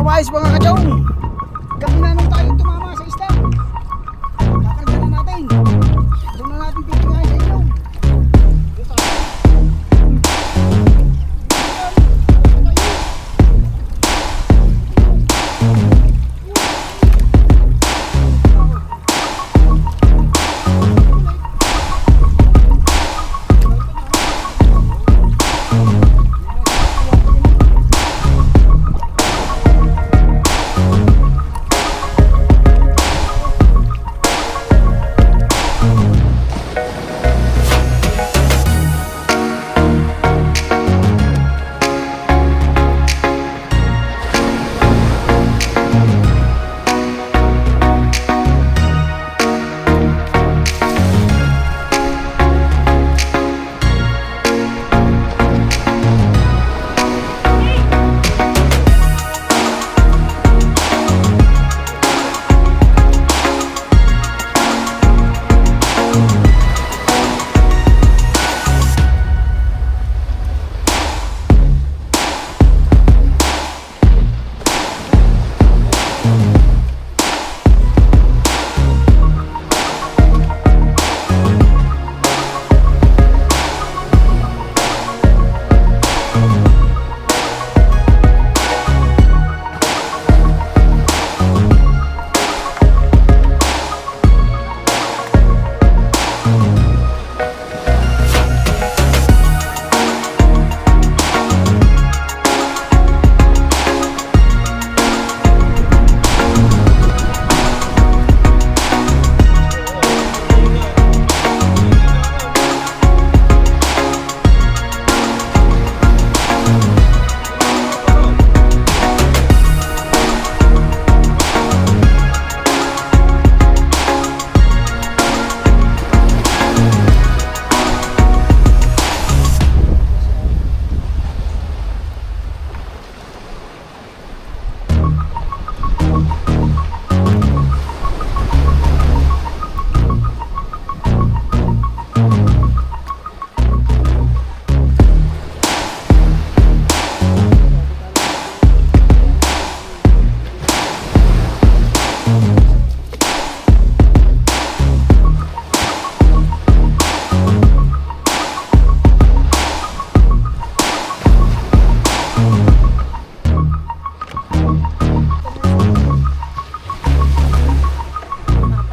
Ayos mga kachong. Gabi na nung tayo tumama sa isda. Kakarga na natin. Doon na natin pipingay sa ilaw.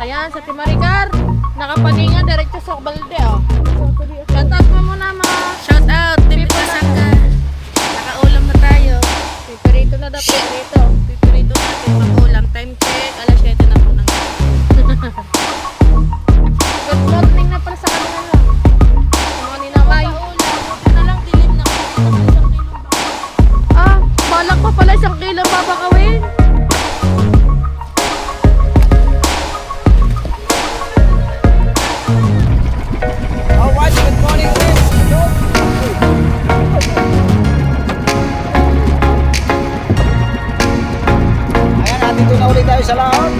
Ayan, sa Timaricar, nakapalinga diretso sa Balde, oh. Shout out mo muna mga Shout out, Team Pasangga. Nakaulam na tayo. piperito na daw, piperito. Pipirito natin pang-ulam. Time check, alas 7 na po nang. Good morning na pala sa kanila lang. Sa kanina may. Buti na lang, dilim na kasi isang kilong baka. Ah, balak pa pala 1 kilo babakawin. Alright, good morning ulit. Ayan, nandito na ulit tayo sa laot.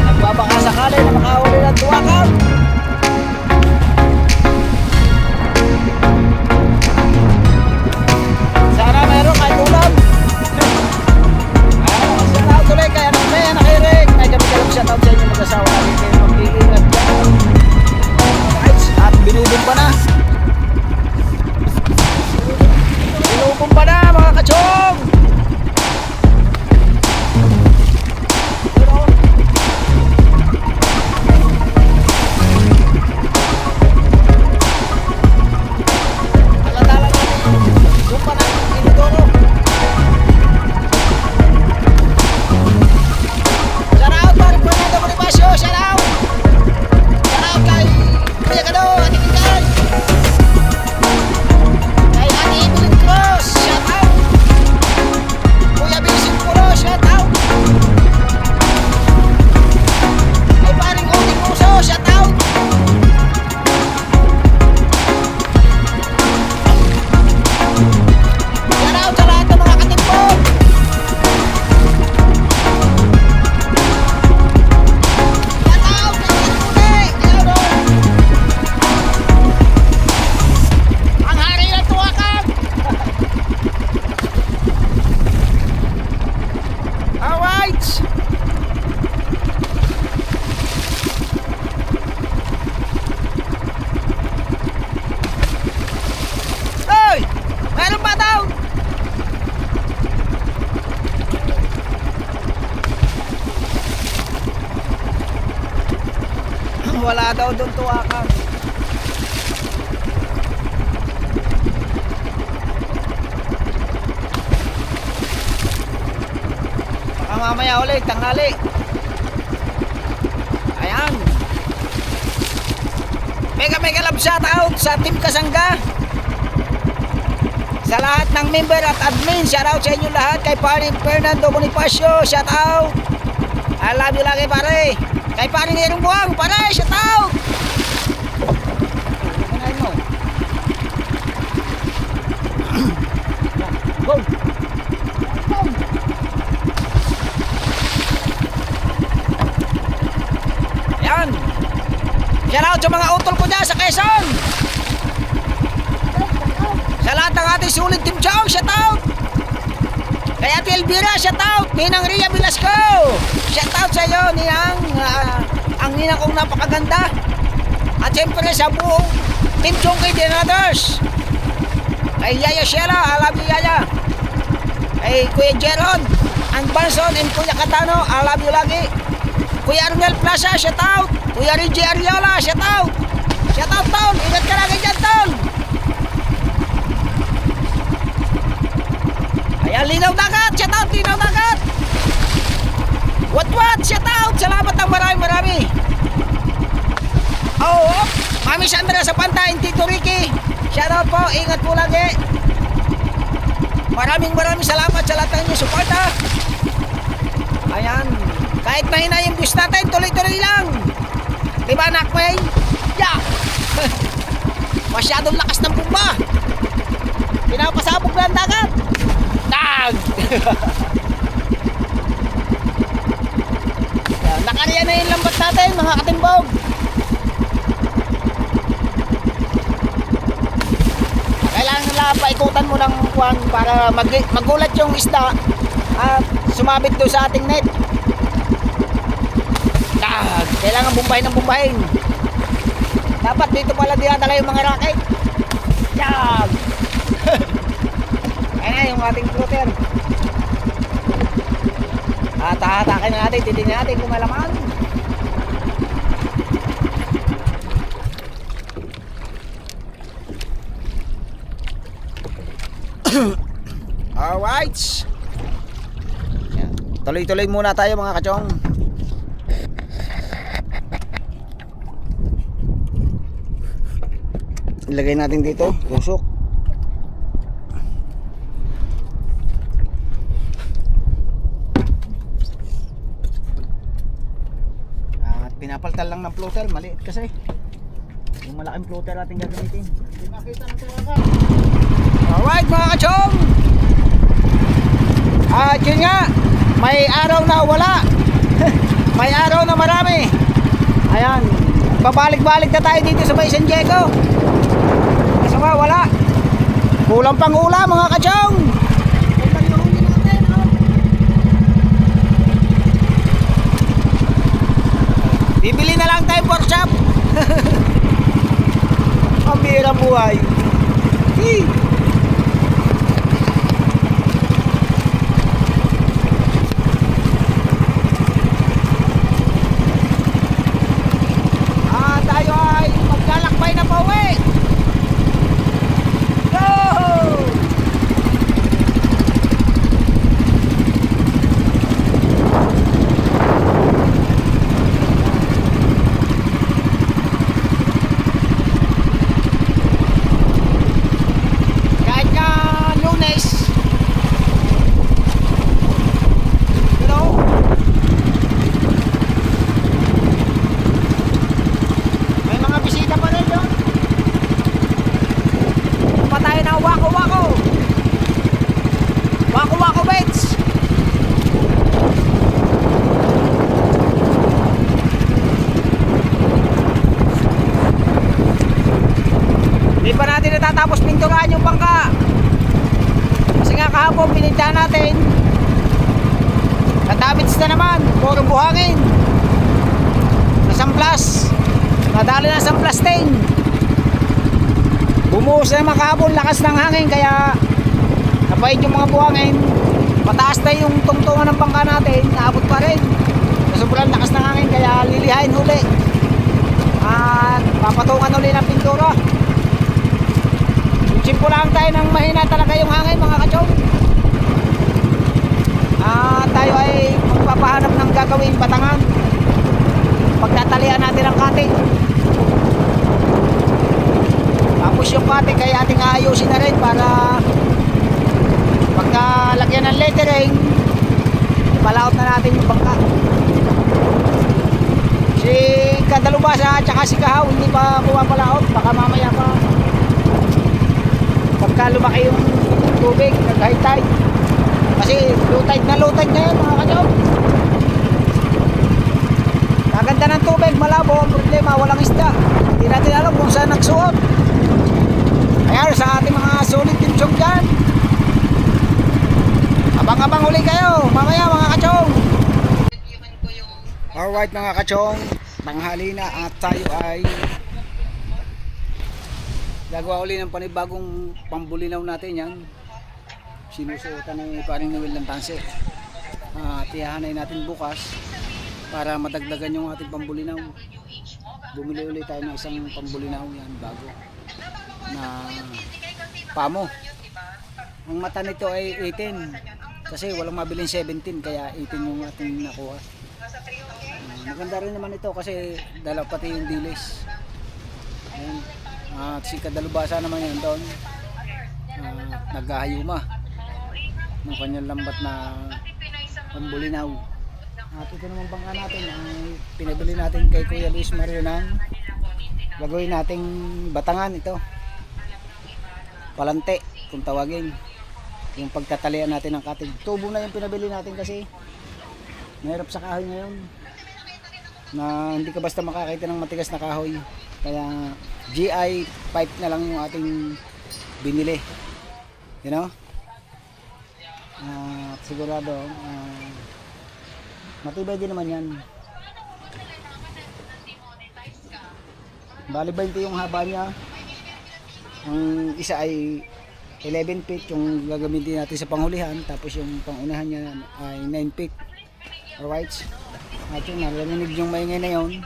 Nagbabaka sakali na makahuli ng tuwakaw. Sana meron kahit ulam. Shout out ulit kay Anong May, Anak Eric. May kami-kalong shout out sa inyo mag-asawa natin kayo mag-iingat dyan. At binubong na. Binubong na mga kachong. Alatala natin. Bumpa na inidoro. Shout out mga Fernando Bonifacio. Shout out. Shout out kay Kuya Gado, Ate Kikay. Kay Ate Evelyn Cruz, shout out. Kuya Vincent Puro, shout out. Kay paring Oding Puso, shout out. Shout out wala daw doon tuwakan. Baka mamaya ulit, tanghali. Ayan. Mega love shout out sa Team Kasangga. Sa lahat ng member at admin, shout out sa inyo lahat. Kay paring Fernando Bonifacio, shout out. I love you lagi pare. Kay paring Erong Buwang, pare, shout out. Ano mo? Go. Go. Yan. Shout out sa mga utol ko dyan sa Quezon. Sa lahat ng ating sulit Team Chong, shout out. Kay Ate Elvira, shout out. Ninang Ria Velasco, shout out sa iyo, Ninang. Ang ninang kong napakaganda. At siyempre sa buong Team Chong kay Denothers. Kay Yaya Sheila, I love you Yaya. Kay Kuya Jeron and Banson and Kuya Katano, I love you lagi. Kuya Arnel Plaza, shout out. Kuya Reggie Ariola, shout out. Shout out Tol, ingat ka lagi dyan Tol. Ayan, Linaw Dagat, shout out Linaw Dagat. What, shout out. Salamat ng marami. Oh, Mami Sandra sa Pantain, Tito Ricky, shout out po, ingat po lagi. Maraming salamat sa lahat ng inyong suporta. Ayan, kahit mahina yung views natin, tuloy-tuloy lang. Diba anak May? Yeah. Masyadong lakas ng bumba. Pinapasabog na ang dagat. Dag! Nakariyan na yung lambat natin mga katimbog. Kailangan nila paikutan mo ng kuwan para magulat yung isda at sumabit doon sa ating net. Dag! Kailangan bumbahin. Dapat dito pala dinadala yung mga racket. Dag! Ayan yung ating floater. At hahatakin na natin, titignan natin kung malaman. Alright. Tuloy-tuloy muna tayo mga kachong. Ilagay natin dito, tusok. At pinapaltal lang ng floater, maliit kasi. Yung malaking floater ating gagamitin. Hindi makita ng tawagan. Alright mga kachong. At yun nga, may araw na wala. May araw na marami. Ayan, babalik-balik na tayo dito sa Bay San Diego. Kasi nga wala. Kulang pang ulam mga kachong. Bibili na lang tayo pork chop. Ang bihirang buhay. Hey. Tayo ay maglalakbay na pauwi. Go! Kahit ka Lunes, may mga bisita pa rin doon. Pa tayo ng Wako Beds. Hindi pa natin natatapos pinturahan yung bangka. Kasi nga kahapon pinintahan natin. Nadamits na naman, puro buhangin. Nasamplas. Nadali na sa plasting. Bumuhos na makahapon, lakas ng hangin kaya napahid yung mga buhangin. Mataas na yung tungtungan ng bangka natin, naabot pa rin. Sobrang lakas ng hangin kaya lilihain huli. At papatungan ulit ng pintura. Simpo lang tayo ng mahina talaga yung hangin mga kachong. At tayo ay magpapahanap ng gagawing batangan. Pagtatalian natin ang cutting. Tapos yung cutting kaya ating aayusin na rin para pagka lagyan ng lettering, ipalaot na natin yung bangka. Si Kadalubasa at saka si Kahaw hindi pa pumapalaot, baka mamaya pa pagka lumaki yung tubig, nag-high tide. Kasi low tide na yan mga kachong. Kaganda ng tubig, malabo ang problema, walang isda. Hindi natin alam kung saan nagsuot. Kaya sa ating mga solid timsong dyan, abang-abang uli kayo mamaya mga kachong. Alright mga kachong, tanghali na at tayo ay gagawa uli ng panibagong pambulinaw natin yan. Sinusuotan ng paring Noel ng tanse. Tiyahanay natin bukas para madagdagan yung ating pambulinaw. Bumili ulit tayo ng isang pambulinaw yan bago na pamo. Ang mata nito ay 18 kasi walang mabiling 17 kaya 18 yung ating nakuha. Maganda rin naman ito kasi dalaw pati yung dilis. Ayan. At si Kadalubasa naman yan doon naghahayuma ng kanyang lambat na pambulinaw. At ito naman bangka natin ay pinabili natin kay Kuya Luis Mario ng gagawin nating batangan ito, palante kung tawagin, yung pagtatalian natin ng cutting. Tubo na yung pinabili natin kasi mahirap sa kahoy ngayon na hindi ka basta makakita ng matigas na kahoy, kaya GI pipe na lang yung ating binili, you know. Sigurado matibay din naman yan. Bali 20 yung haba niya, ang isa ay 11 feet yung gagamitin natin sa panghulihan, tapos yung pangunahan niya ay 9 feet. Alright, at yung narinig yung maingay na yun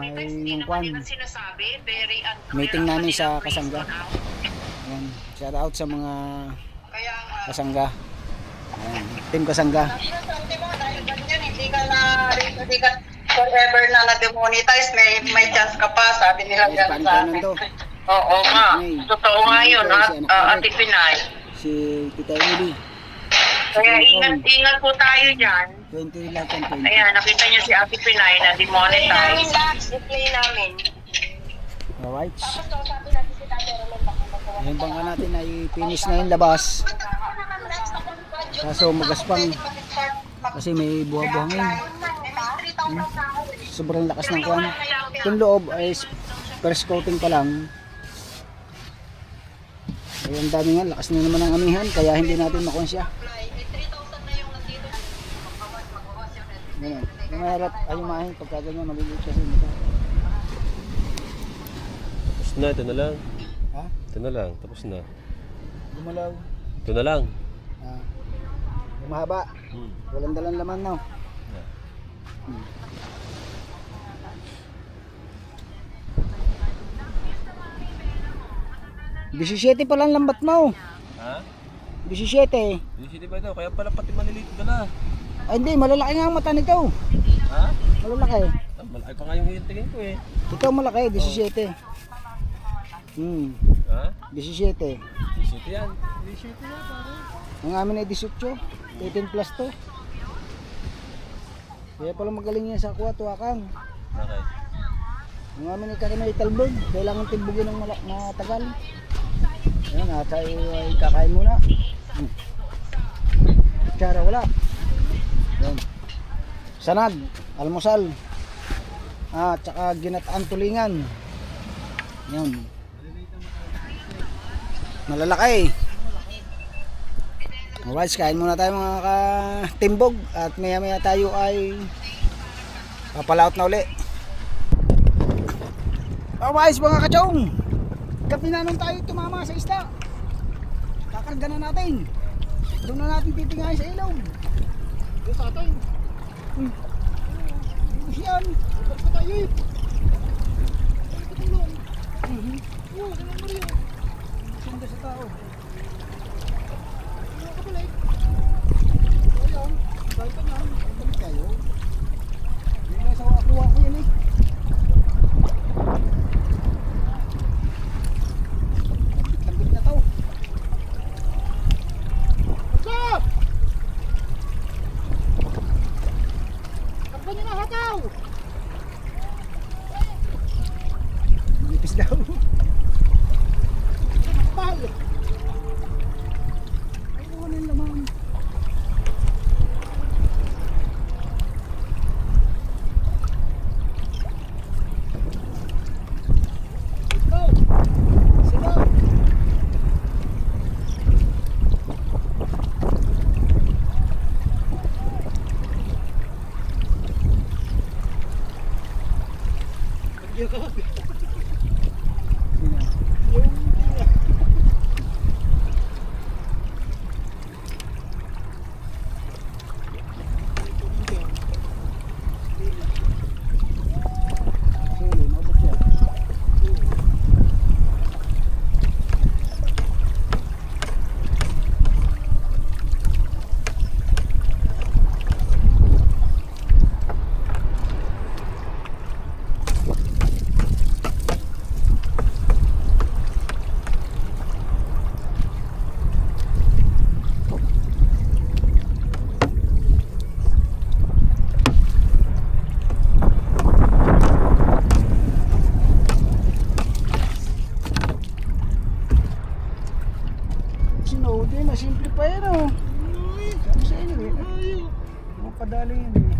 ay yung kwan meeting namin sa Kasangga. Ayan, shout out sa mga Kasangga. Ayan, team Kasangga. Hindi ka forever na na-demonetize, may chance ka pa, sabi nila Yes, dyan paano sa ka akin. nando? Oo nga, totoo nga yun, Ate Pinay. Si Tita Emily. Kaya ingat po tayo dyan. 20 lang ang 20. Ayan, nakita niyo si Ate Pinay na demonetize. I-play namin. Alright. Yung bangka natin ay finish na yung labas. Kaso magaspang kasi may buha-buhangin. Sobrang lakas ng kwan. Yung loob ay first coating pa lang. Ay, ang dami nga, lakas na naman ang amihan kaya hindi natin makonsya. Ganun. Yung mahirap ay umahin pagka ganyan maliliit kasi nito. Tapos na, ito na lang. Ha? Ito na lang, tapos na. Gumalaw. Ito na lang. Yung mahaba. Walang dalang laman na. 17 pa lang lambat mo. Ha? 17. Hindi ba ito? Kaya pala pati maliliit dala. Ay hindi, malalaki nga ang mata nito. Ha? Malalaki. Ah, malaki pa nga yung tingin ko eh. Ito malaki, 17. Ha? 17. 17 yan. Ang amin ay 18. 18 plus to. Kaya pala magaling yan sa aqua, tuwakang. Okay. Ang amin ay kakinay talbog. Kailangan timbugin ng matagal. Ayan, at tayo ay kakain muna. Tsara wala. Ayan. Sanag, almusal. Tsaka ginataan tulingan. Ayan. Malalaki. Alright, kain muna tayo mga katimbog. At maya maya tayo ay papalaot na uli. Alright mga kachong, gabi na nung tayo tumama sa isda. Kakarga na natin. Doon na natin titingahin sa ilaw. Doon sa atin. Yan, balik na tayo eh. Oo, Santa Maria. Sunda sa tao. Ano ka balik? Ayun, dahil ka na. Balik kayo. Hindi na sa kuha ko yan eh. Lambit na tao. What's up? Takbo niyo na hataw! Nipis daw. Pal! Ay, wala yung laman. Ito! Sino? Pagdiyo ka. Sinodi, masimple pa yan oh. Sabi sa inyo eh. Mga padali yan eh.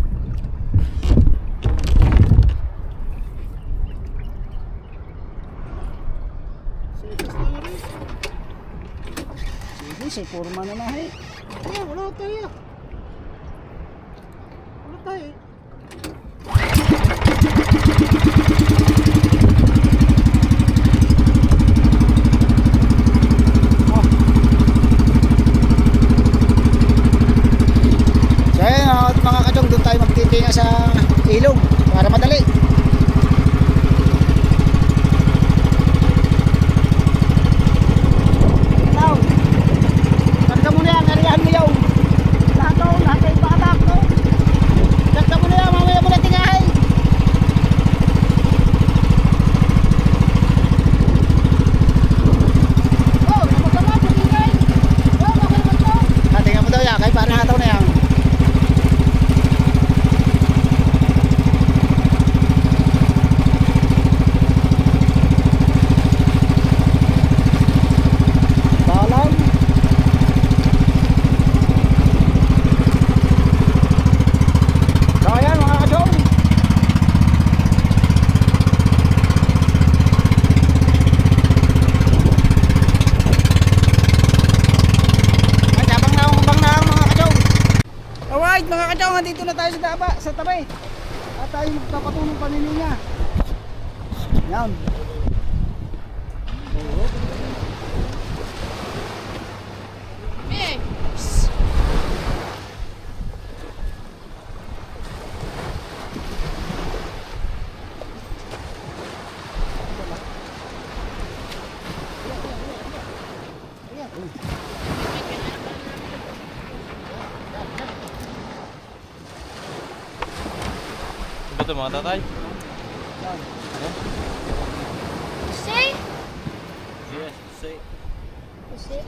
Sige, sa forma na na eh. Wala tayo. Wala tayo. So ayun mga kachong, doon tayo magtitinga sa ilog para madali. Ikaw, karga mo na yan, arihan mo yaw. Lahat kayo patabak no. Karga mo na yan, mamaya mo na tingahay. Oh, napagkama, patingay. Oh, bakit naman to? Tatinga mo daw yan, kay parang hataw na yan. Balam. So ayan mga kachong. Ay, abang na mga kachong. Alright mga kachong, nandito na tayo sa tabi. At tayo magpapatulong panininya. Yan. Eh, Ito to mga tatay. Say? Yes, say. Say?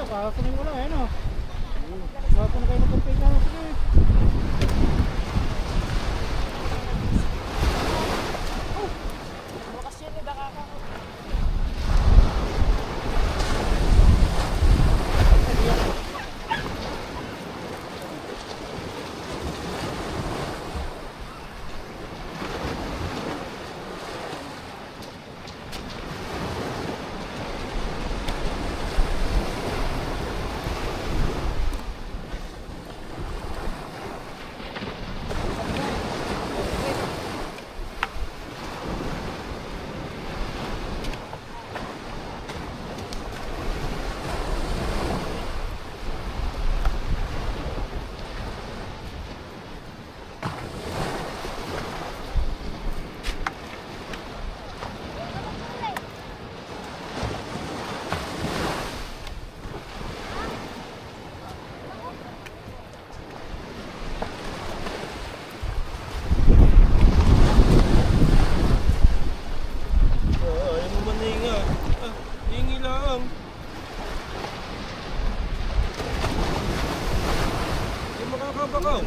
kakakunin mo lang, ayun o. Baka na kayo mag-compete na, sige. Bukas yun, nakakakot. Ayaw mo maninga. Hingi lang. Hindi makakabakaw.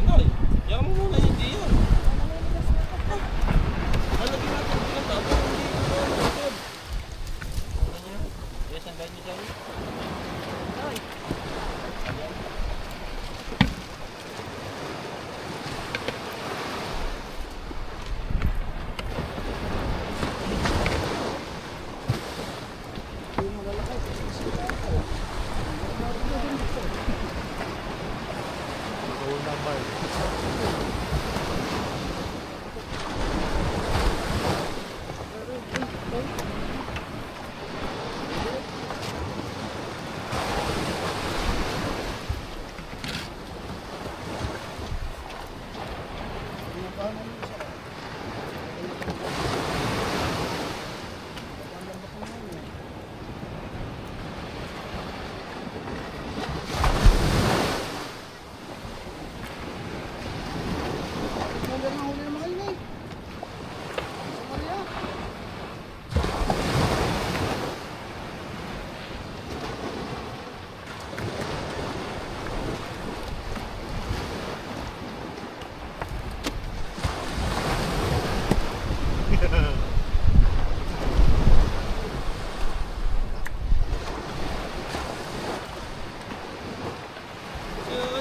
Ano? Yaman mo muna hindi yan. Halagin natin ang tapos hindi ko ito matod. Ano niya? Yes, ang ganyan dyan. Ay.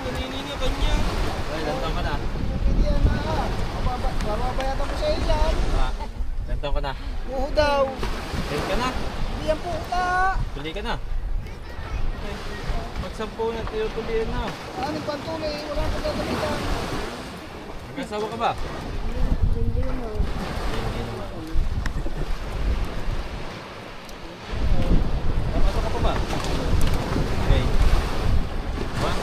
Nanininga kanya. Ay, lantaw ka na. Hindi yan na. Bababayatan ko sa iyo yan. Lantaw ka na. Oo daw. Pili ka na. Hindi yan puta. Pili ka na. Magsampo na tayo tulian na. Anong pantuli? Wala akong gagamitan. Nagkasawa ka ba? Hindi mo. Hindi naman. Papasok ka pa ba? Okay. One.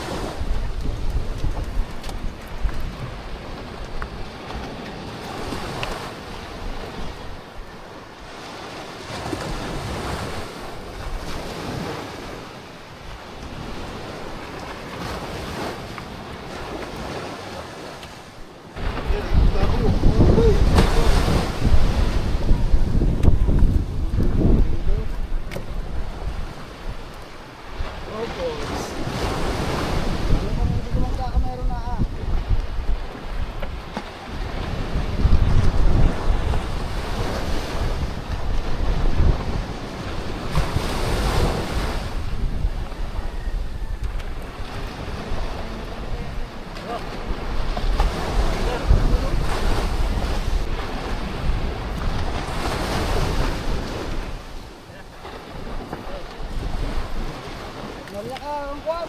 Malya ka ang kuwan.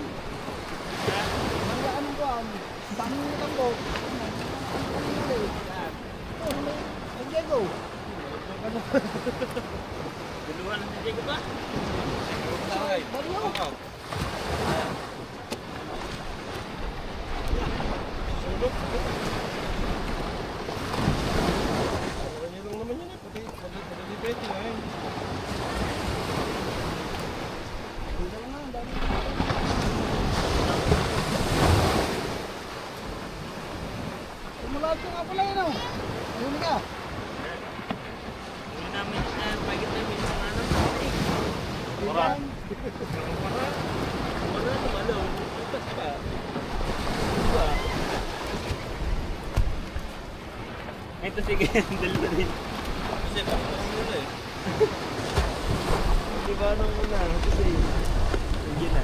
Malya ka ng kuwan. Dami mo ng boat. Ang Diego. Duluhan na Diego ba? Baliw. Sulok. Kanya lang naman yun eh. Pati madalibeti ngayon. Dito lang na, ang dami. Tumulad ko nga pala yun oh. Ayun ka. Hindi namin, pagit namin sa ano. Para. Wala naman daw. Ipas pa. Diba? Ito sige, dalawa din. Kasi bakit ang mula eh. Diba nung una? Kasi, sige na.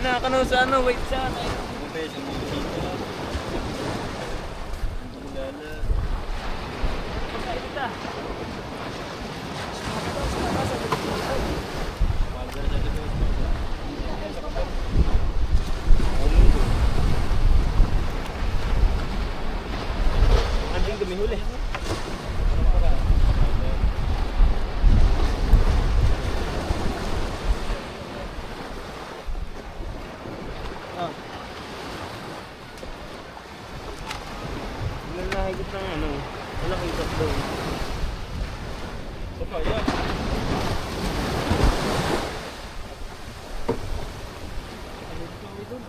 Nakakanaw sa ano, wait sa ano. Pumunta sa mga bisita. Bulala. Pagkain ka. Magal sa likod. Anding kami huli. Ah. Nalahigit ng ano, malaking tatlo. Sa kaya. Ligod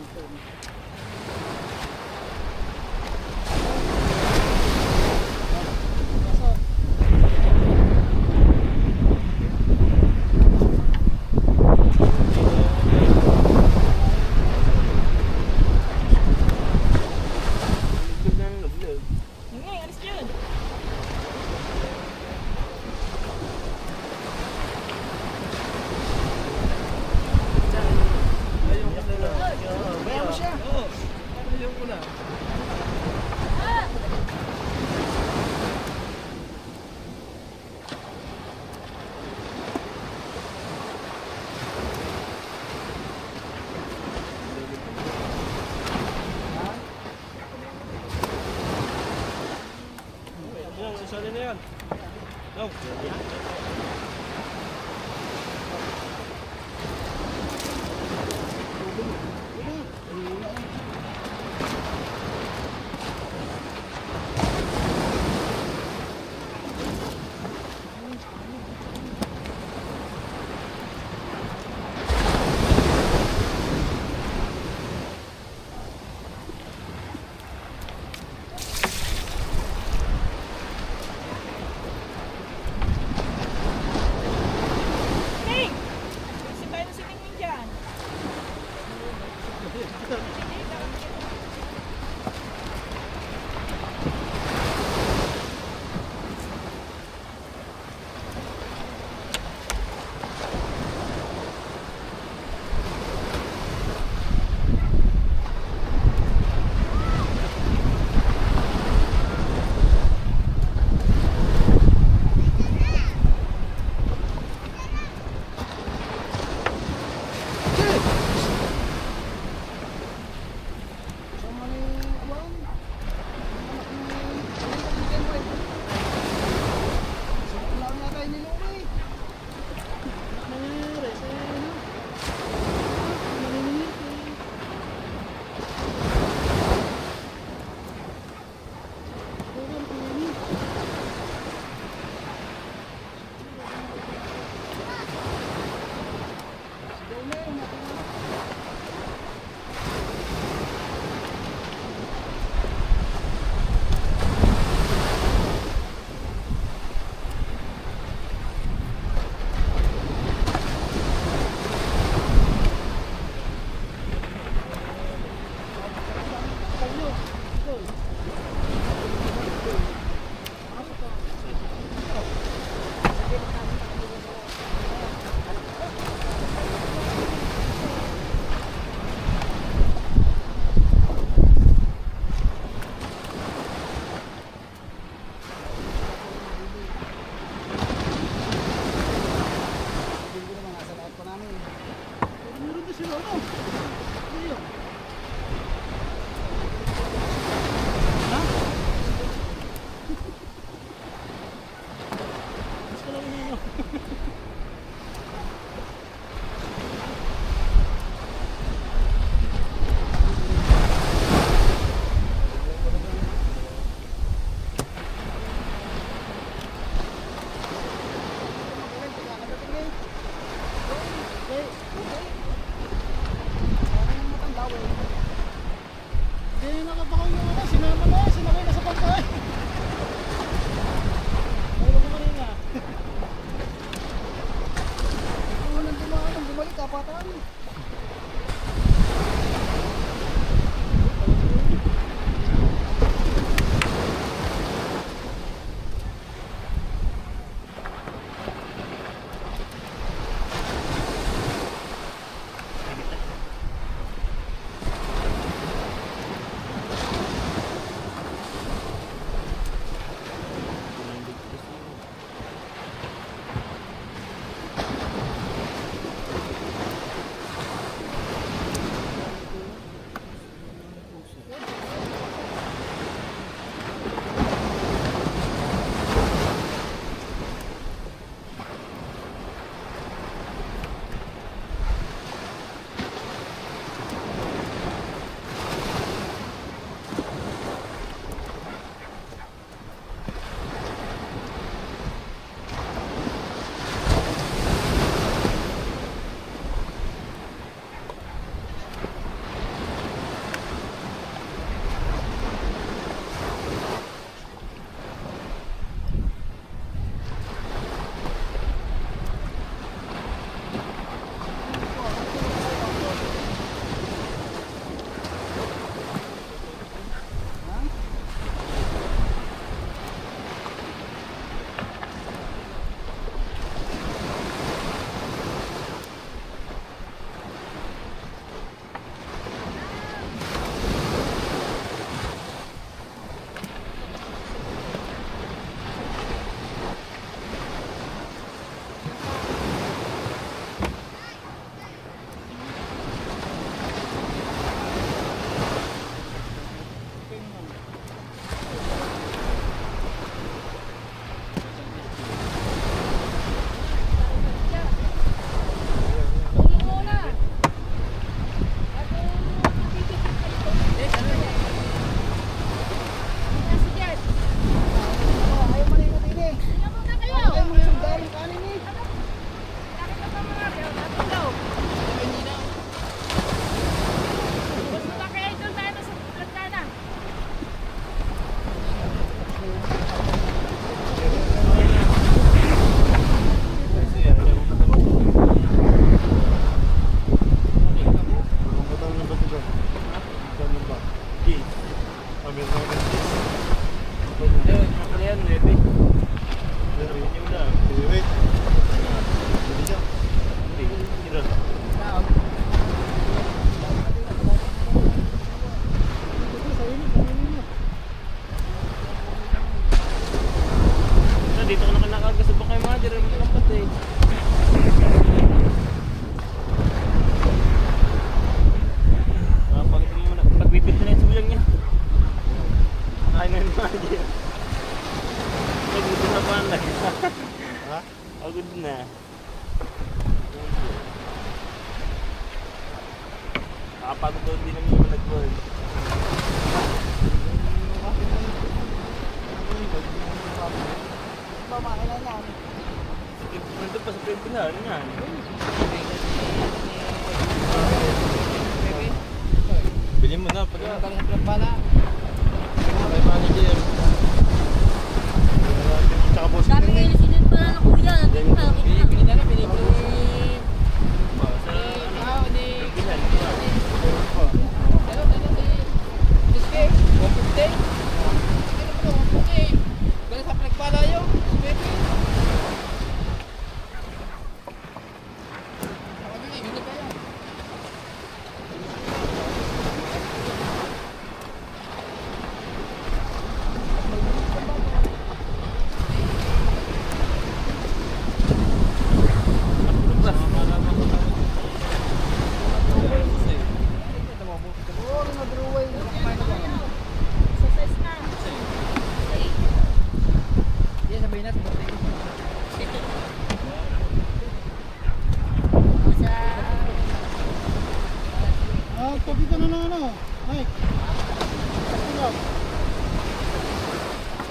ng lublog. Ngay, alis yun. Ayaw ko na lang. Kaya mo siya. Oo. Ayaw ko na. Yan, isa rin na yan. No. Hindi nakapakaw yung ano, sinama na, sinakay na sa pantay. Ay, wag mo rin nga. Unang dumaan, bumalik, kapatan. Pagod na. Nakapagod daw din naman yung nag-board. Pamakailan yan. Nandun pa sa pimpinan yan. Bilhin mo na pala. Pala. Kay manager. Tsaka boss. Dami kayo nasinit pala ng kuya. Natin na. Pinipili na lang, pinipili. Tabi ka na ng ano, Mike.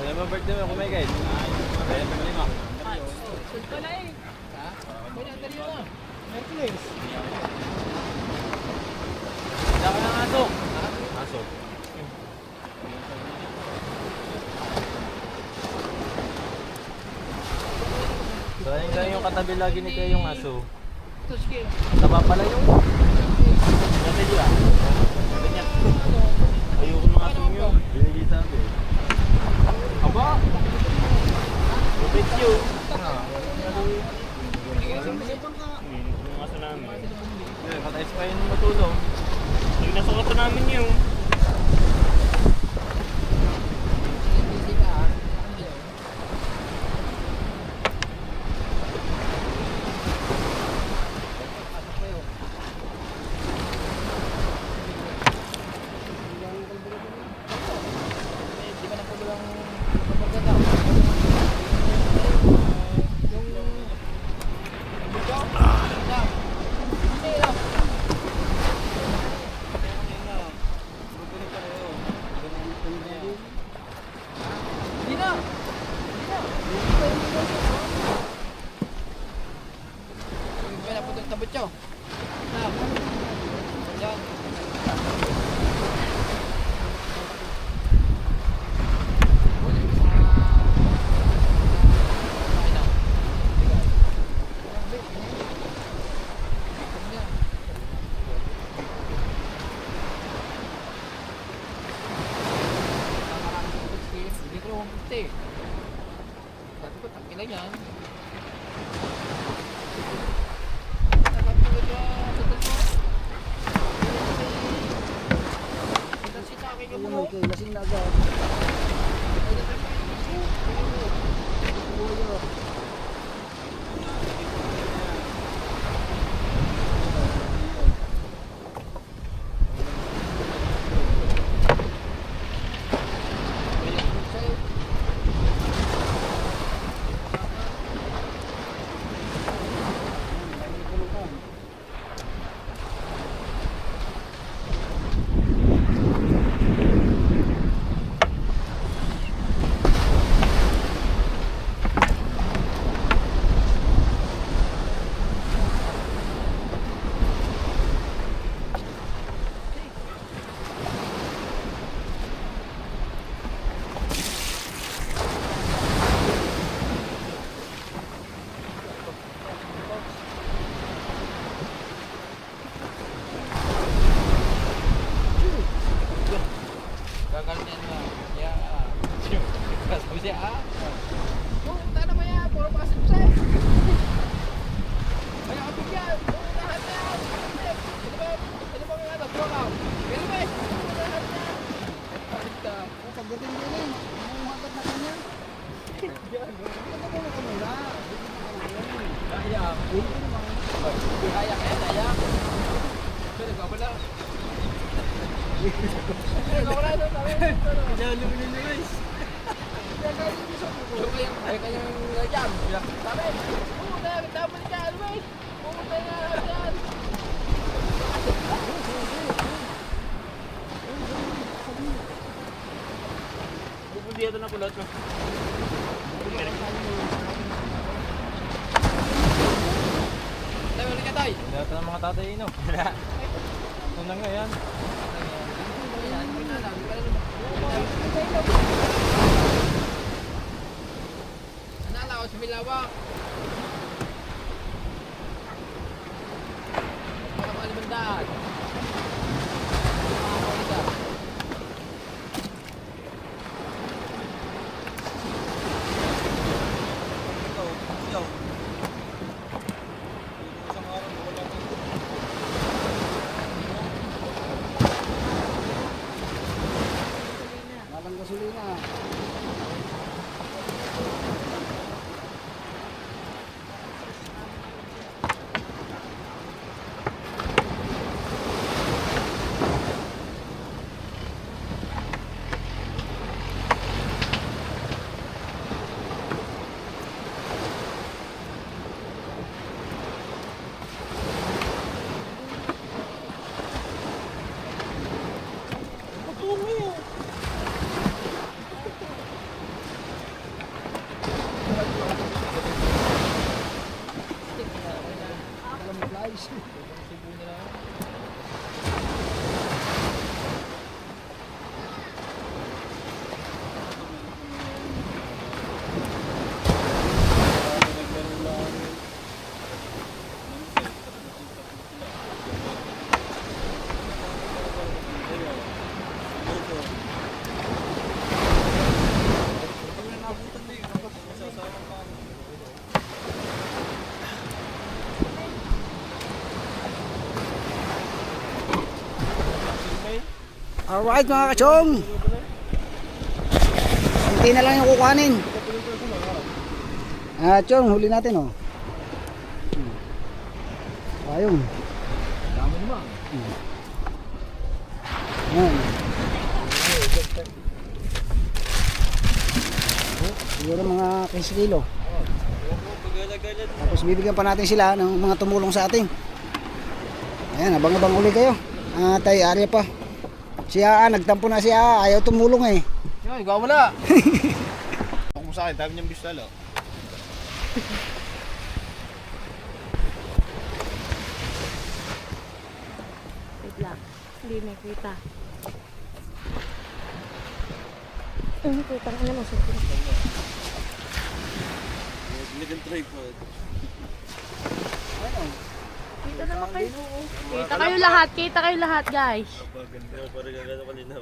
Alam mo, birthday mo, kumigay. Kaya pa mo. Pala eh. Merkulis. Daka ng aso. Aso. Sayang lang yung katabi lagi ni Kaya yung aso. Taba pala yung... Dati di ba? Ganyan. Ayoko mga aso yun. Binigay sabi. Aba! Lupit yun. Yung aso namin. Patay pa yun matulong. Yung nasukatan namin yun. Lasing na agad. Dito na kulot no. Dito na mga tatay no. Ito na nga yan. Anala ko sa Milawak. Mga Kalimantan. Walang gasolina. Alright mga kachong. Kunti na lang yung kukuhanin. Chong, huli natin oh. Ayun. Dami naman. Ayan. Siguro mga 15 kilo. Tapos bibigyan pa natin sila ng mga tumulong sa atin. Ayan, abang-abang uli kayo. Tay, Arya pa. Siya, nagtampo na siya. Ayaw tumulong eh. Yan, ikaw mo na. Ako mo sa akin, dami niyang bistalo. Wait lang. Hindi nakita. Kita ka naman sa Naging tripod. Kita naman kayo. Kita kayo lahat guys. Paganda, parang gano'n kanina.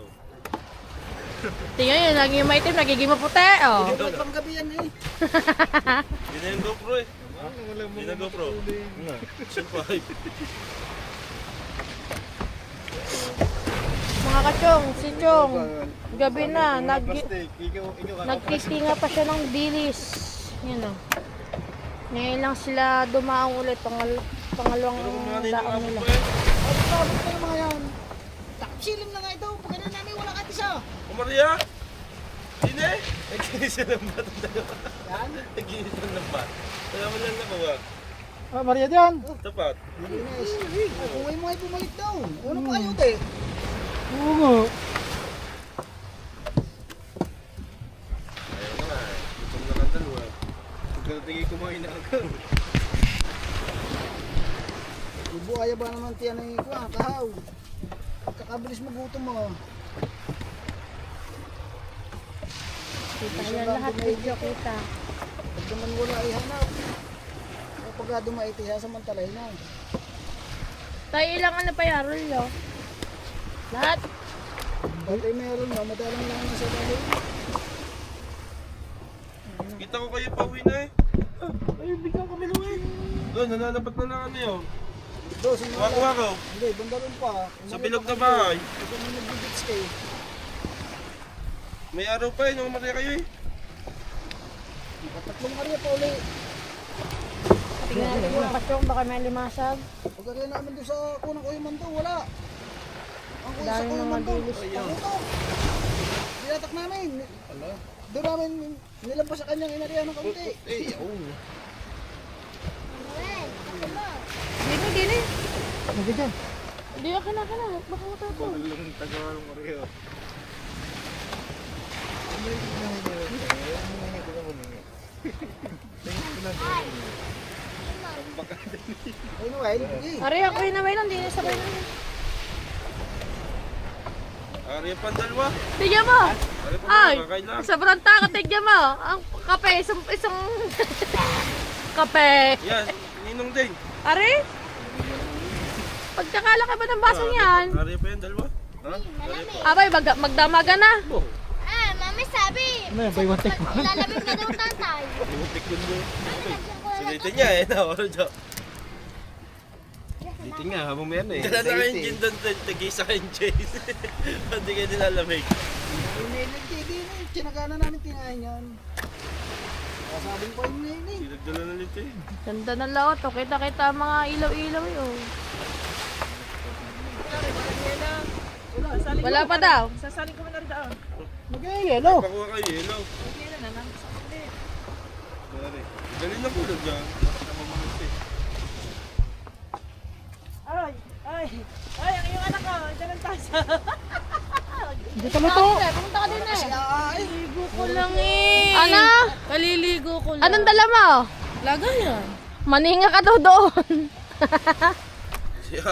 Tingnan yun, lagi yung maitim, nagiging maputi oh. Hindi pang gabi yan eh. Hindi na yung GoPro eh. Hindi na GoPro. Survive. Mga kachong, si Chong, gabi na, nagtitinga pa siya ng dilis. Yan o. Ngayon lang sila dumaang ulit, pangalawang daon nila. Sabot ka ng mga yan. Silim na nga ito. Pagkana namin wala kahit isa. O Maria? Hindi? Nag-iisa ng bat ang dalawa. Yan. Nag-iisa ng bat. Kaya mo lang nakuha. Maria dyan. Tapat. Linis. Ay, kung ay mo ay bumalik daw. Ano pa kayo te? Oo nga. Ayaw na nga eh. Gutom na ng dalawa. Pagkatingin kumain na agad. Ibu, ayaw ba naman tiyan ng ikuha? Kahaw. Kakabilis magutom mo. Kita yan lahat, video kita. Pag naman wala ay hanap. Kapag dumait, sasamantalay na. Tayo ilang ano pa yan, Rollo? Lahat? Ba't ay meron na, madalang lang na sa dali. Kita ko kayo pauwi na eh. Ayun, biglang kami luwi. Doon, nananapat na lang kami oh. Do, sinala. Wako-wako. Hindi, bandalon pa. Sa bilog na bahay. Ito mo nagbibits kayo. May araw pa eh, nung Maria kayo eh. Tatlong karya pa uli. Tingnan natin yung kachong, baka may limasag. Pagkakaya namin doon sa kunang kuya man to, wala. Ang kuya sa Dami kuya ng man to. mabilis pa. Ano? Dinatak namin. Doon namin nilampas sa kanyang inariya ng kaunti. Eh, oo. Dini. Ano dyan? Hindi ka na. Baka matato. Walang tagalong Maria. Ay, Noel, hindi. Ari, ako yun na lang, hindi na sabay na yun. Ari pa ang dalawa. Tigyan mo! Ari pa Ay, ang kakain lang. sobrang taka, tigyan mo! Ang kape, isang kape. Yan, ninong din. Ari? Pagkakalaki ba ng basong yan? Ari pa yung dalawa. Ha? Abay, magdamaga na. Mami sabi, lalamig na daw tatay. Limutik yun mo. Sulitin niya eh, naoro dyan. Dito nga, habang meron eh. Kaya na kayong gin doon, tag-isa kayong Chase. Hindi kayo nilalamig. Hindi na, sinagana namin tinahin yan. Kasabing pa yun na yun eh. Sinagdala na nito eh. Ganda ng laot, oh. Kita ang mga ilaw-ilaw yun. Wala pa daw. Mag-yelo. Pakuha kayo, yelo. Galing na kulog dyan. Nakamamanit eh. Hindi ka to. Pumunta ka din eh. Kaliligo ko lang eh. Ano? Kaliligo ko lang. Anong dala mo? Lagayan. Maninga ka daw doon. Siya,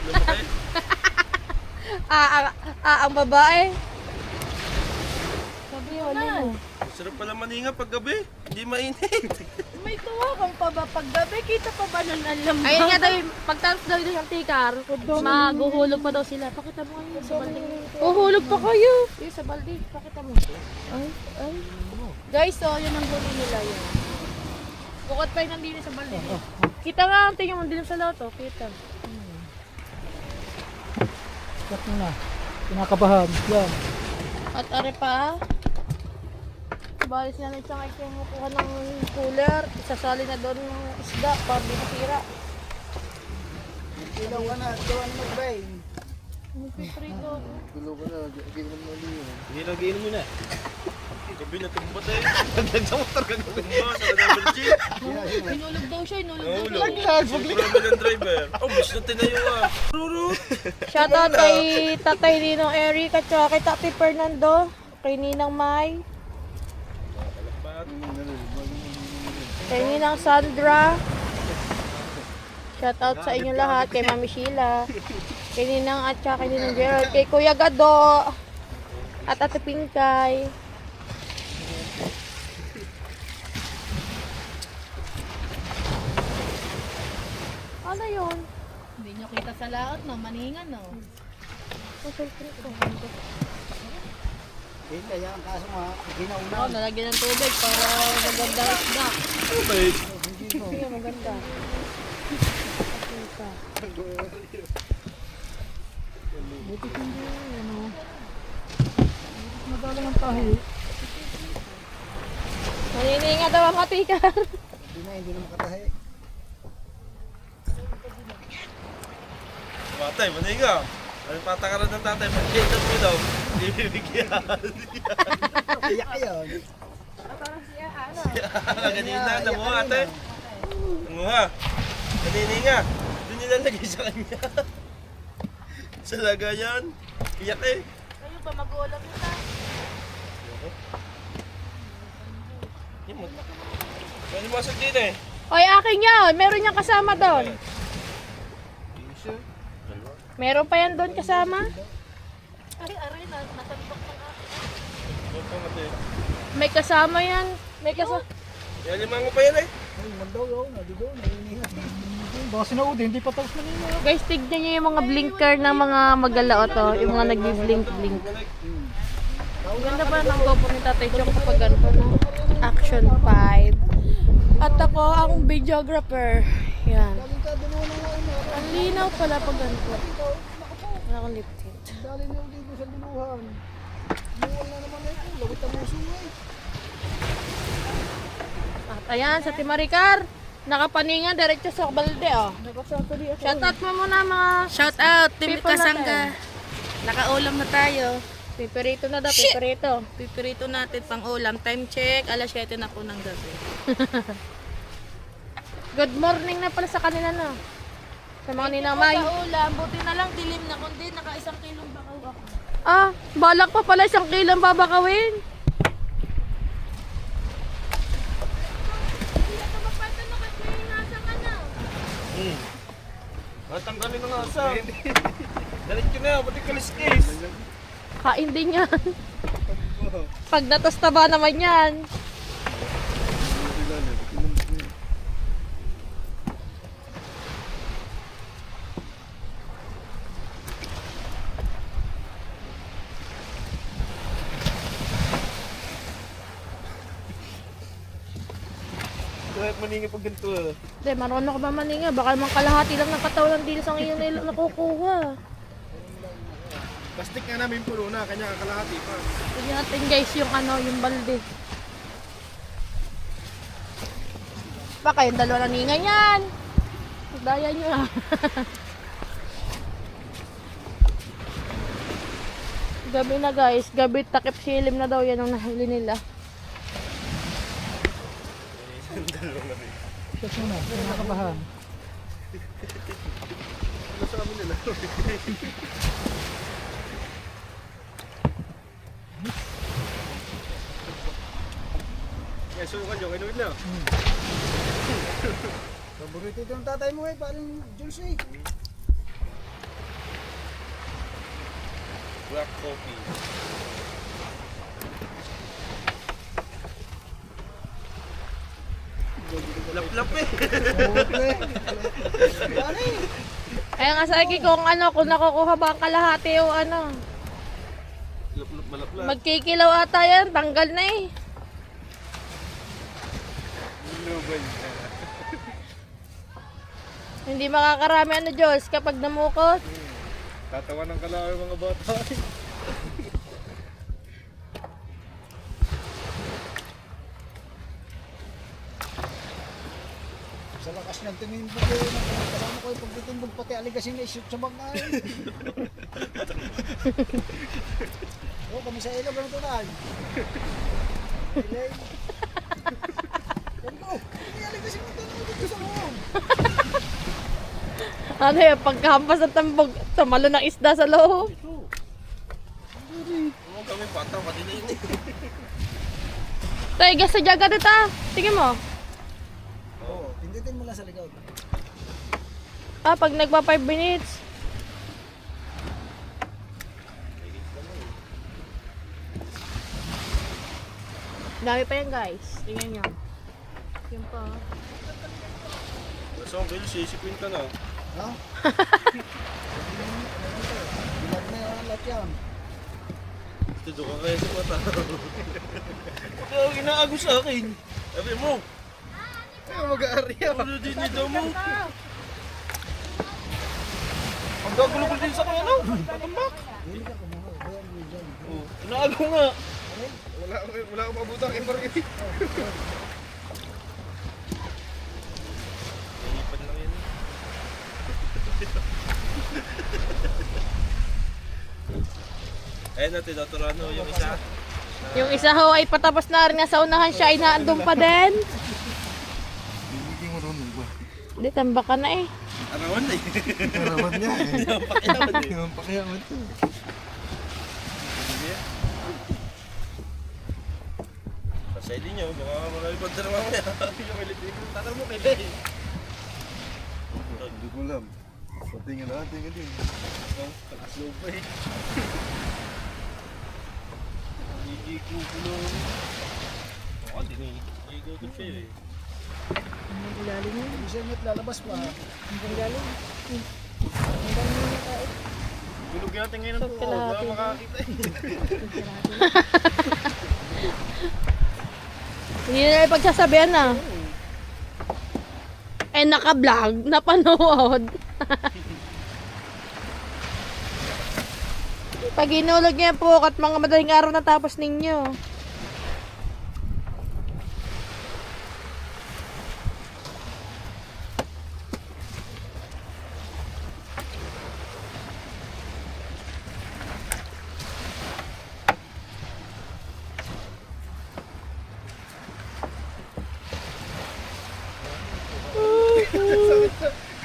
lumaki. Ang babae. Sabi mo. Sarap pala maninga pag gabi. Hindi mainit. May tuwakan pa ba pag gabi? Kita pa ba nun ang lamang? Ayun nga daw, pagtapos daw yung tikar, maguhulog pa daw sila. Pakita mo kayo sa balde. Uhulog pa kayo. Yung sa balde, pakita mo. Ay. Guys, so yun ang huli nila yun. Bukod pa yung nandito sa balde. Kita nga, tingnan mo din sa loto. Kita. Cut mo na. Kinakabahan. Yan. At are pa. Balis na lang siyang ay kumukuha ng cooler. Isasali na doon ng isda para di masira. Ilaw ka na, gawa na magbay. Magpiprito. Hindi nag-iinom mo na. Gabi na tumba tayo. Hanggang sa motor ka tumba. Sa double G. Inulog daw siya, inulog daw Ulo. siya. Sobrang ng driver. Oh, bis na tinayo ah. Shoutout kay Tatay Ninong Eric at saka kay Tati Fernando, kay Ninang Mai, kay Ninang Sandra. Shoutout sa inyo lahat, kay Mami Sheila, kay Ninang at saka kay Ninang Gerald, kay Kuya Gado, at Ate Pinkay. Ano yun? Hindi nyo kita sa laot, no? Maningan, no? Hindi, kaya ang kaso nga, ginauna. Oh, nalagyan ng tubig para maganda ang isda. Okay. Sige, maganda. Madala ng tahi. Manininga daw ang katikar. Hindi na makatahi. Matay, maniga. Ano patakaran ng tatay? Mag-get mo daw. Hindi bibigyan. Iyak kayo. Kanina, alam mo ate? Ano ha? Kanina. Doon nilalagay sa kanya. Sa lagayan. Iyak eh. Kayo ba mag-ulam nila? Yung mo. Ano masok dito eh? Oy, akin yan. Meron niyang kasama doon. Meron pa yan doon kasama? May kasama yan. May kasama. Yan limango pa yan eh. Ay, mandaw yun. Nadigo, naiingat. Baka sinaudi, hindi pa tapos na nila. Guys, tignan niyo yung mga blinker ng mga magalaot to. Yung mga nagbi-blink-blink. Ganda ba ng GoPro ni Tatay Chong kapag ganito no? Action 5. At ako ang videographer. Yan. Ang linaw pala pag ganito. Nakalip tint. Dali na yung dito sa luluhan. Luwal na naman na ito. Lawit ang muso eh. At ayan, sa Timaricar. Nakapaningan, diretso sa balde oh. Shoutout mo muna mga Shout out, Team people Kasangga. Nakaulam na tayo. Piperito na daw, piperito. Pipirito natin pang ulam. Time check, alas 7 na po ng gabi. Good morning na pala sa kanila na. Sa mga ninamay. Sa ulam, buti na lang dilim na kundi naka 1 kilong bakaw ako. Ah, balak pa pala 1 kilong babakawin. Tanggalin na nga asa. Dalit ko na, pati kaliskis. Kain din yan. Pag natasta ba naman yan? Kahit maningi pag ganito ah. Hindi, marunong ka ba maninga? Baka naman kalahati lang ng katawan ng dilis ang iyong nakukuha. Plastic nga namin puno na, kanya kakalahati pa. Tignan natin guys yung ano, yung balde. Baka yung dalawa na ninga yan. Daya nyo ah. Gabi na guys, gabi takip silim na daw yan ang nahuli nila. Check mo na, kinakabahan. Ano sa amin nila? Yes, sukan yung inuwid na. Paborito ito ng tatay mo eh. Parang Jules eh. Black coffee. Lap-lap eh. Ano eh? Kaya nga sa akin kung ano, kung nakukuha ba ang kalahati o ano. Lap-lap, malap-lap. Magkikilaw ata yan, tanggal na eh. Hindi makakarami ano Diyos kapag namukot. Tatawanan ka lang ang mga bata. Sa lakas ng tingin po kayo, kasama ko yung pagtitimbog pati aligasin na isip sa bagay. Oo, kami sa ilog ng tunay. Ilay. Ganito, may aligasin ng tunay dito sa loob. Ano yung pagkahampas ng tambog, tumalo ng isda sa loob. Oo, kami bata, pati na yun eh. Tay, gas sa jagat ito. Tingin mo. Oo, pindutin mo lang sa likod. Pag nagpa 5 minutes. Dami pa yan guys. Tingnan nyo. Yan pa. So, Bill, sisipin ka na. Ha? Bilag na yan, lahat yan. Tudo ka kaya sa mata. Huwag ka ginaago sa akin. Sabi mo. Ay, mag-aarya. Ano din dito mo? Ang gagulugol din sa kanya, no? Tatambak. Hindi ka kumuha. Bayan mo dyan. Oh, inaago nga. Wala akong mabutang ipargay. Naipan lang yan. Ayun natin, Dotorano, yung isa. Yung isa ho ay patapos na rin nga sa unahan siya ay naandun pa din. Bibigyan mo rin ba? Hindi, tambak ka na eh. Arawan na eh. Arawan niya eh. Yung pakiyaman eh. Yung pakiyaman to. Pasay din nyo, baka marami pa dala mamaya. Yung electric, tatar mo kay Day. Hindi ko alam. Patingin natin ka din. Takas loob pa eh. Hindi ko kulong. Oo, din eh. Hindi ko ito siya eh. Bisa nyo't lalabas pa. Gulog natin ngayon Saan po. ka lahat Wala yun? makakita eh. Hindi na yung pagsasabihan na. Eh, naka-vlog, napanood. Pag inulog niya po, at mga madaling araw na tapos ninyo.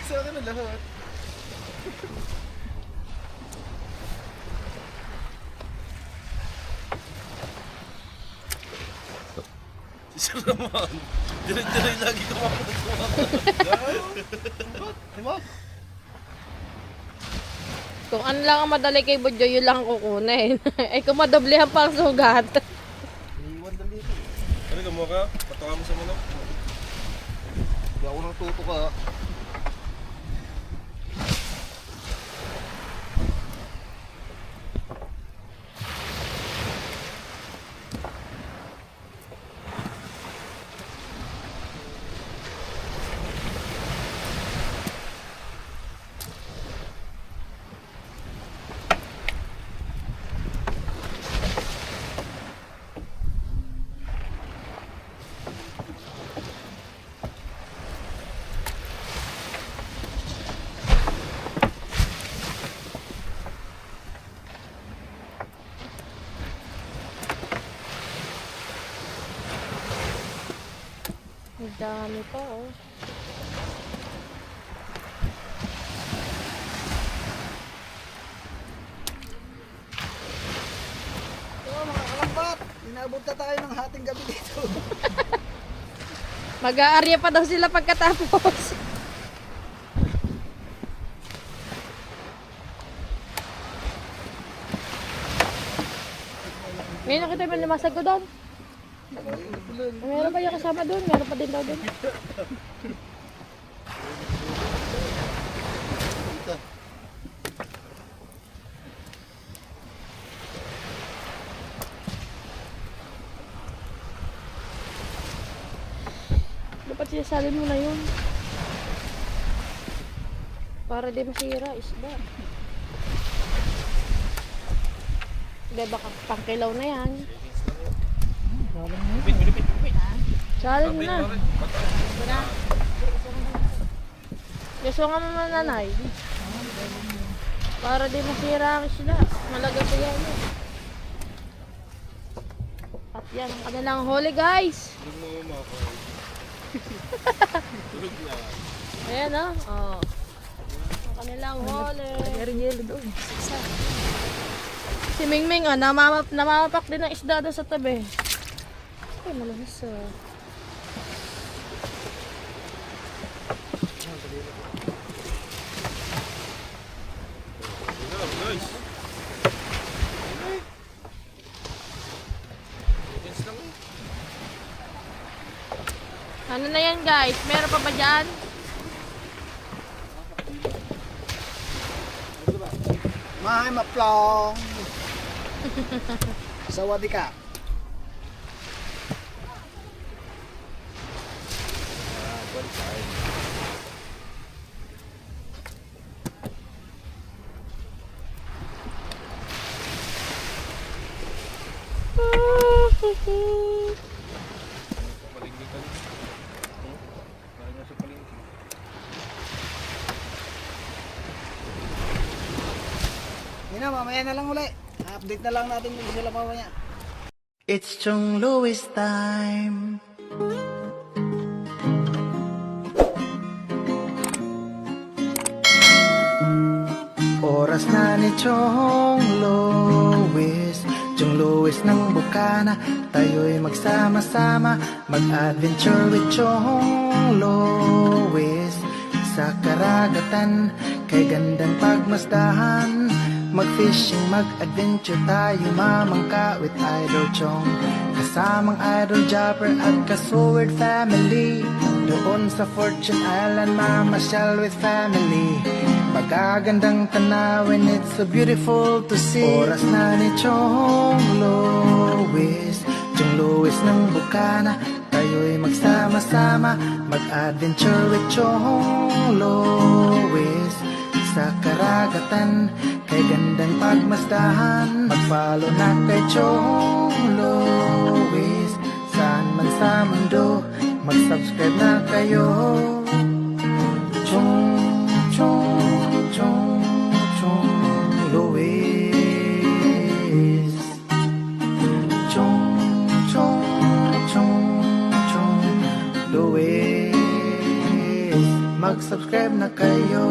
Sa akin na lahat. Si Sir naman. Direct-direct lagi kumakas. Diba? Kung ano lang ang madali kay Budyo, yun lang ang kukunin. Eh, kung madoblehan pa ang sugat. Iiwan dali ito. Ano ka mo ka? Patuka mo sa manok. Hindi ako natuto ka. Ang dami pa, oh. Oo, mga kalambak. Inabot na tayo ng hating gabi dito. Mag-aarya pa daw sila pagkatapos. Ngayon nakita mo lumasag ko doon. Meron pa yung kasama doon? Meron pa din daw doon. Dapat sinasabi mo na yun. Para di masira, isda. Hindi, baka pangkilaw na yan. Galang na. Challenge na. Gusto nga mo nanay. Para di masira sila. Malaga pa yan. At yan ang kanilang huli, guys. Ayan o. Oh. Ang kanilang huli. Yelo doon. Si Mingming namapak din ng isda doon sa tabi. Ay, malabas ah. Nice. Ano na yan, guys? Meron pa ba dyan? Mahay maplong. Sawadee ka. Yun na, mamaya na lang uli. Update na lang natin kung sila mamaya. It's Chong Louis time. Oras na ni Chong Louis, Chong Louis ng Bukana. Tayo'y magsama-sama, mag-adventure with Chong Louis. Sa karagatan, kay gandang pagmasdahan, mag-fishing, mag-adventure tayo, mamangka with Idol Chong. Kasamang Idol Jopper at Kasword family. Doon sa Fortune Island, mamasyal with family. Magagandang tanawin, it's so beautiful to see. Oras na ni Chong Louis, Chong Louis ng Bukana. Tayo'y magsama-sama, mag-adventure with Chong Louis. Sa karagatan, kay gandang pagmasdahan, mag-follow na kay Chong Louis. Saan man sa mundo, mag-subscribe na kayo. Chong, Chong, Chong, Chong Louis. Chong, Chong, Chong, Chong Louis. Mag-subscribe na kayo.